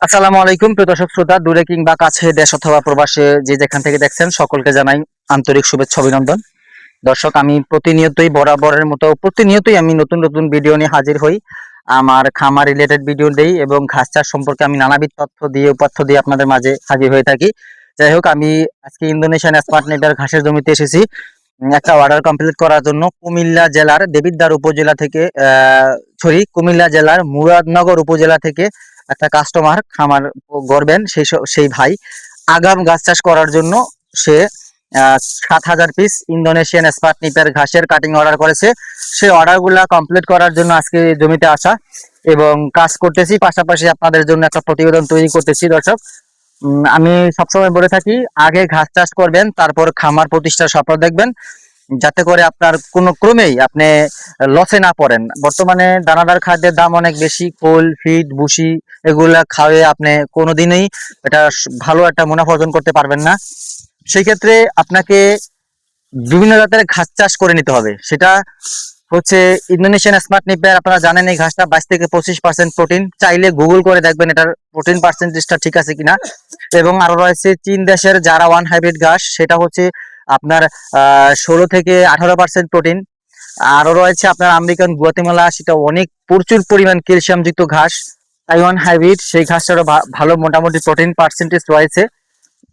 আসসালামু আলাইকুম প্রিয় দর্শক শ্রোতা, দূরে কিংবা কাছে, দেশ অথবা প্রবাসে যে যেখান থেকে দেখছেন সকলকে জানাই আন্তরিক শুভেচ্ছা অভিনন্দন। দর্শক, আমি প্রতিনিয়তই বরাবরের মতো প্রতিনিয়তই আমি নতুন নতুন ভিডিও নিয়ে হাজির হই। আমার খামার রিলেটেড ভিডিও দেই এবং ঘাস চাষ সম্পর্কে আমি নানাবিধ তথ্য দিয়ে উপাত্ত দিয়ে আপনাদের মাঝে হাজির হয়ে থাকি। যাই হোক, আমি আজকে ইন্দোনেশিয়ান স্মার্ট নেটার ঘাসের জমিতে এসেছি একটা অর্ডার কমপ্লিট করার জন্য। কুমিল্লা জেলার দেবিদ্বার উপজেলা থেকে কুমিল্লা জেলার মুরাদনগর উপজেলা থেকে একটা কাস্টমার খামার গড়বেন সেই ভাই আগাম গাছ চাষ করার জন্য সে 7,000 পিস ইন্দোনেশিয়ান স্পাট নিপের ঘাসের কাটিং অর্ডার করেছে। সেই অর্ডারগুলা কমপ্লিট করার জন্য আজকে জমিতে আসা এবং কাজ করতেছি, পাশাপাশি আপনাদের জন্য একটা প্রতিবেদন তৈরি করতেছি। দর্শক, আমি সবসময় বলে থাকি, আগে ঘাস চাষ করবেন, তারপর খামার প্রতিষ্ঠার স্বপ্ন দেখবেন, যাতে করে আপনার কোনো ক্রমেই আপনি লসে না পড়েন। বর্তমানে দানাদার খাদ্যের দাম অনেক বেশি, খোল, ফিড, ভুসি এগুলা খাওয়ে আপনি কোনোদিনই এটা ভালো একটা মুনাফা অর্জন করতে পারবেন না। সেই ক্ষেত্রে আপনাকে বিভিন্ন জাতের ঘাস চাষ করে নিতে হবে। সেটা হচ্ছে ইন্দোনেশিয়ান স্মার্ট নিপার। আপনারা জানেন এই ঘাসটা 22 থেকে 25% প্রোটিন। চাইলে গুগল করে দেখবেন এটার প্রোটিন পার্সেন্টেজটা ঠিক আছে কিনা। এবং আরো রয়েছে চীন দেশের যারা ওয়ান হাইব্রিড ঘাস, সেটা হচ্ছে আপনার 16 থেকে 18% প্রোটিন। আরো রয়েছে আপনার আমেরিকান গুয়াতেমালা, সেটা অনেক প্রচুর পরিমাণ ক্যালসিয়াম যুক্ত ঘাস। তাইওয়ান হাইব্রিড, সেই ঘাসটারও ভালো মোটামুটি প্রোটিন পার্সেন্টেজ রয়েছে।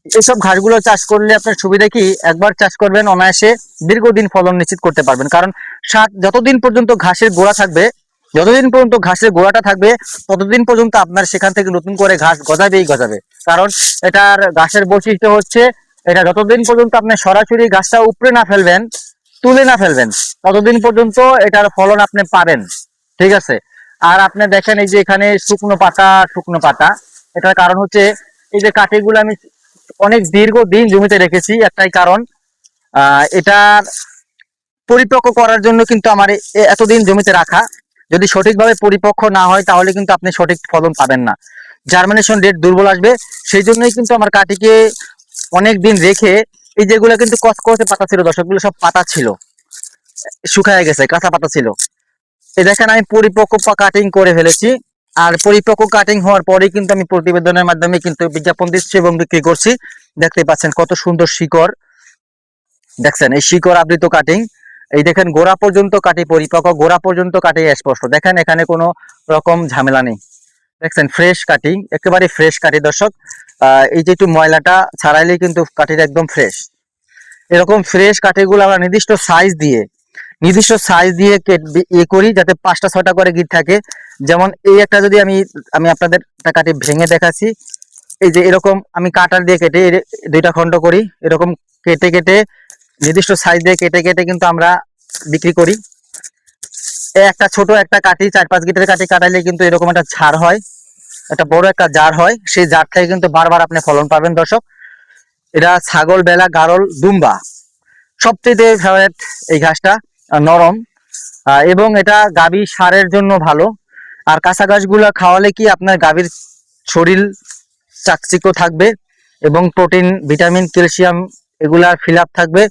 এইসব ঘাসগুলো চাষ করলে আপনার সুবিধা কি, একবার চাষ করবেন অনায়াসে দীর্ঘদিন ফলন নিশ্চিত করতে পারবেন। কারণ যতদিন পর্যন্ত ঘাসের গোড়া থাকবে, যতদিন পর্যন্ত ঘাসের গোড়াটা থাকবে, ততদিন পর্যন্ত আপনার সেখান থেকে নতুন করে ঘাস গজাবেই গজাবে। কারণ এটার ঘাসের বৈশিষ্ট্য হচ্ছে, এটা যতদিন পর্যন্ত আপনি সরাসরি ঘাসটা উপড়ে না ফেলবেন, তুলে না ফেলবেন, ততদিন পর্যন্ত এটার ফলন আপনি পাবেন। ঠিক আছে। আর আপনি দেখেন এই যে এখানে শুকনো পাতা শুকনো পাতা, এটার কারণ হচ্ছে এই যে কাঠিগুলো আমি অনেক দীর্ঘদিন জমিতে রেখেছি, একটাই কারণ, এটার পরিপক্ক করার জন্য কিন্তু আমার এতদিন জমিতে রাখা। যদি সঠিকভাবে পরিপক্ক না হয় তাহলে কিন্তু আপনি সঠিক ফলন পাবেন না, জার্মিনেশন রেট দুর্বল আসবে। সেই জন্যই কিন্তু আমার কাঠিকে অনেক দিন রেখে, এই যেগুলো কিন্তু কচকচে পাতা ছিল দর্শকগুলো, সব পাতা ছিল, শুকায় গেছে, কাঁচা পাতা ছিল। এই দেখেন আমি পরিপক্ক কাটিং করে ফেলেছি। আর পরিপক্ক কাটিং হওয়ার পরে কিন্তু আমি প্রতিবেদনের মাধ্যমে কিন্তু বিজ্ঞাপন দিচ্ছি এবং বিক্রি করছি। দেখতে পাচ্ছেন কত সুন্দর শিকড়, দেখছেন এই শিকড় আবৃত কাটিং। এই দেখেন গোড়া পর্যন্ত কাটি পরিপক্ক, গোড়া পর্যন্ত কাটি স্পষ্ট। দেখেন এখানে কোনো রকম ঝামেলা নেই। দেখছেন ফ্রেশ কাটিং, একেবারে ফ্রেশ কাটি দর্শক। এই যে একটু ময়লাটা ছাড়াইলে কিন্তু কাটিটা একদম ফ্রেশ। এরকম ফ্রেশ কাঠিগুলো আমরা নির্দিষ্ট সাইজ দিয়ে করি, যাতে 5টা 6টা করে গিট থাকে। যেমন এই একটা যদি আমি আমি আপনাদের একটা কাঠি ভেঙে দেখাচ্ছি। এই যে এরকম আমি কাটার দিয়ে কেটে 2টা খণ্ড করি, এরকম কেটে কেটে নির্দিষ্ট সাইজ দিয়ে কেটে কেটে কিন্তু আমরা বিক্রি করি। একটা ছোট একটা কাঠি 4-5 গিটের কাঠি কাটাইলে কিন্তু এরকম একটা ঝাড় হয়, একটা বড় একটা জার হয়। সেই জার থেকে কিন্তু বারবার আপনি ফলন পাবেন দর্শক। এটা ছাগল, বেলা, গারল, দুম্বা সবচেয়ে ফেভারিট এই ঘাসটা। নরম, এবং এটা গাভী সারের জন্য ভালো। আর কাঁচা ঘাসগুলো খাওয়ালে কি আপনার গাভীর শরীর চাকচিক্য থাকবে এবং প্রোটিন, ভিটামিন, ক্যালসিয়াম এগুলা ফিল আপ থাকবে।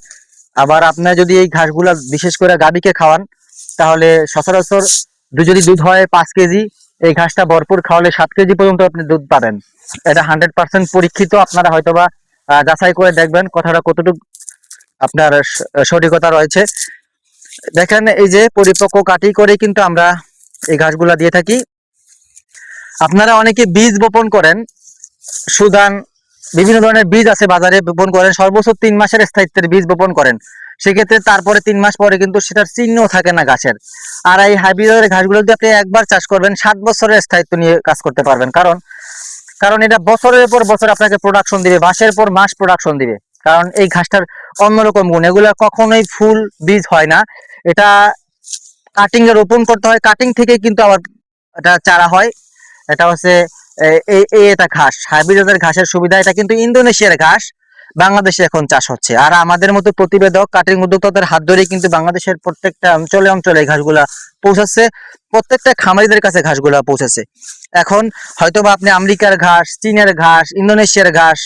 আবার আপনার যদি এই ঘাসগুলা বিশেষ করে গাভীকে খাওয়ান, তাহলে সচরাচর যদি দুধ হয় 5 কেজি, এই ঘাসটা ভরপুর খাওয়ালে 7 কেজি পর্যন্ত আপনি দুধ পাবেন। এটা 100% পরীক্ষিত। আপনারা হয়তোবা যাচাই করে দেখবেন কথাটা কতটুকু আপনার সঠিকতা রয়েছে। দেখেন এই যে পরিপক্ক কাটি করে কিন্তু আমরা এই ঘাসগুলা দিয়ে থাকি। আপনারা অনেকে বীজ বপন করেন, সুদান, বিভিন্ন ধরনের বীজ আছে বাজারে, বপন করেন সর্বোচ্চ 3 মাসের স্থায়িত্বের বীজ বপন করেন। সেক্ষেত্রে তারপরে 3 মাস পরে কিন্তু সেটার চিহ্ন থাকে না ঘাসের। আর এই হাইব্রিডের ঘাসগুলো যদি আপনি একবার চাষ করবেন, 7 বছরের স্থায়িত্ব নিয়ে কাজ করতে পারবেন। কারণ কারণ এটা বছরের পর বছর আপনাকে প্রোডাকশন দিবে, মাসের পর মাস প্রোডাকশন দিবে। কারণ এই ঘাসটার অন্যরকম গুণ, এগুলো কখনোই ফুল বীজ হয় না। এটা কাটিং এ রোপণ করতে হয়, কাটিং থেকে কিন্তু আবার এটা চারা হয়। এটা হচ্ছে এটা ঘাস, হাইব্রিড ঘাসের সুবিধা। এটা কিন্তু ইন্দোনেশিয়ার ঘাস, বাংলাদেশে এখন চাষ হচ্ছে। আর আমাদের মতো প্রতিবেদক কাটিং উদ্যোক্তাদের হাত ধরে কিন্তু বাংলাদেশের প্রত্যেকটা অঞ্চলে অঞ্চলে ঘাসগুলা পৌঁছাচ্ছে, প্রত্যেকটা খামারিদের কাছে ঘাসগুলা পৌঁছাচ্ছে। এখন হয়তোবা আপনি আমেরিকার ঘাস, চীনের ঘাস, ইন্দোনেশিয়ার ঘাস,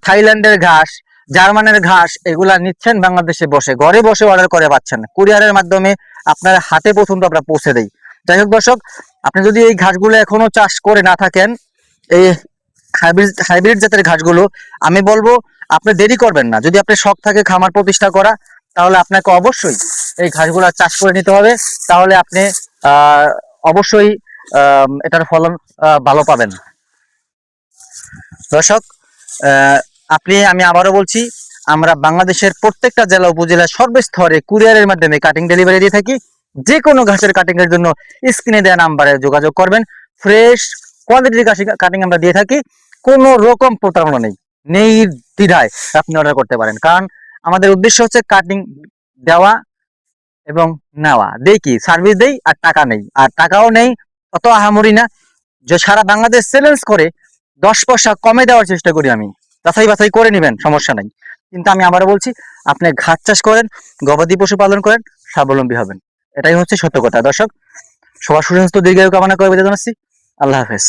থাইল্যান্ডের ঘাস, জার্মানের ঘাস এগুলা নিচ্ছেন, বাংলাদেশে বসে ঘরে বসে অর্ডার করে পাচ্ছেন, কুরিয়ারের মাধ্যমে আপনার হাতে পর্যন্ত আমরা পৌঁছে দেই। যাই হোক দর্শক, আপনি যদি এই ঘাসগুলো এখনো চাষ করে না থাকেন, এই হাইব্রিড জাতের ঘাসগুলো আমি বলবো আপনি দেরি করবেন না। যদি আপনি শখ থাকে খামার প্রতিষ্ঠা করা, তাহলে আপনাকে অবশ্যই এই ঘাসগুলো চাষ করে নিতে হবে। তাহলে আপনি অবশ্যই এটার ফলন ভালো পাবেন। দর্শক, আমি আবারও বলছি, আমরা বাংলাদেশের প্রত্যেকটা জেলা উপজেলা সর্বস্তরে কুরিয়ারের মাধ্যমে কাটিং ডেলিভারি দিয়ে থাকি। যে কোনো ঘাসের কাটিং এর জন্য স্ক্রিনে দেওয়া নাম্বারে যোগাযোগ করবেন। ফ্রেশ কোয়ালিটির কাটিং আমরা দিয়ে থাকি, কোনো রকম প্রতারণা নেই, দ্বিধায় আপনি অর্ডার করতে পারেন। কারণ আমাদের উদ্দেশ্য হচ্ছে কাটিং দেওয়া এবং নেওয়া, দেই কি সার্ভিস দেই আর টাকা নেই, আর টাকাও নেই অত আহামরি না যে সারা বাংলাদেশ চ্যালেঞ্জ করে 10 পয়সা কমে দেওয়ার চেষ্টা করি আমি। যাচাই বাছাই করে নেবেন, সমস্যা নাই। কিন্তু আমি আবারও বলছি, আপনি ঘাস চাষ করেন, গবাদি পশু পালন করেন, স্বাবলম্বী হবেন। এটাই হচ্ছে সত্য কথা। দর্শক, সবার সুস্বাস্থ্য দীর্ঘায়ু কামনা করে বিদায় জানাচ্ছি। আল্লাহ হাফেজ।